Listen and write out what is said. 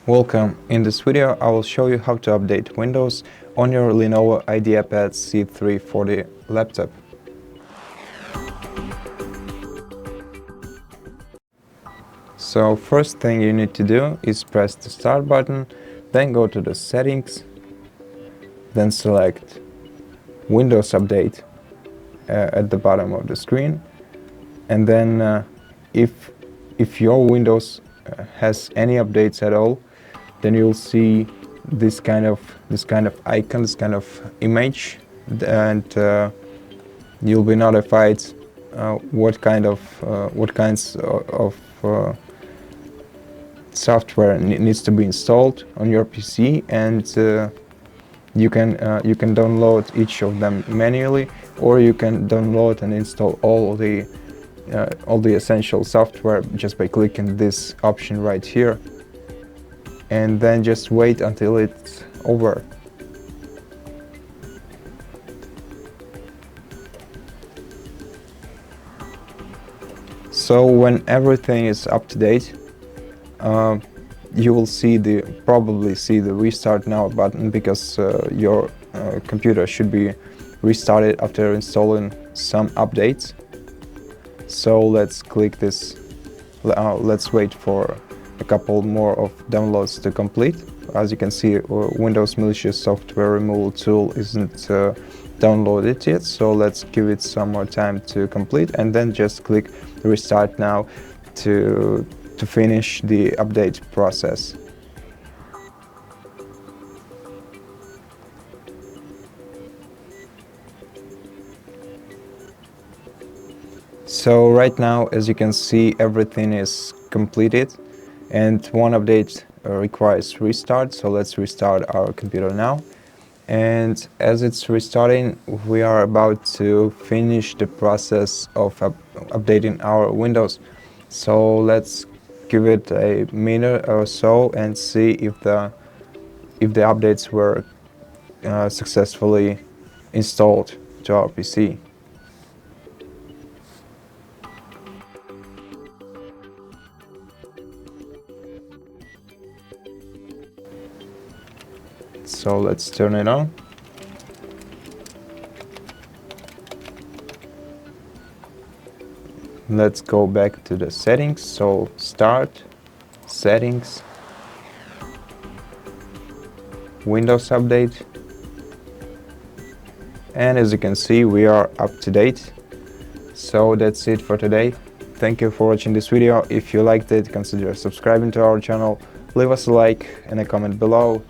Welcome. In this video I will show you how to update Windows on your LENOVO Ideapad C340 laptop. So first thing you need to do is press the start button, then go to the settings, then select Windows Update at the bottom of the screen, and then if your Windows has any updates at all, then you'll see this kind of icon, this kind of image, and you'll be notified what kinds of software needs to be installed on your PC, and you can download each of them manually, or you can download and install all the essential software just by clicking this option right here, and then just wait until it's over. So when everything is up to date, you will probably see the restart now button, because your computer should be restarted after installing some updates. So let's click this. Let's wait for a couple more of downloads to complete. As you can see, Windows malicious software removal tool isn't downloaded yet, so let's give it some more time to complete, and then just click restart now to finish the update process. So right now, as you can see, everything is completed, and one update requires restart. So let's restart our computer now. And as it's restarting, we are about to finish the process of updating our Windows. So let's give it a minute or so and see if the updates were successfully installed to our PC. So let's turn it on. Let's go back to the settings. So Start, Settings, Windows Update. And as you can see, we are up to date. So that's it for today. Thank you for watching this video. If you liked it, consider subscribing to our channel. Leave us a like and a comment below.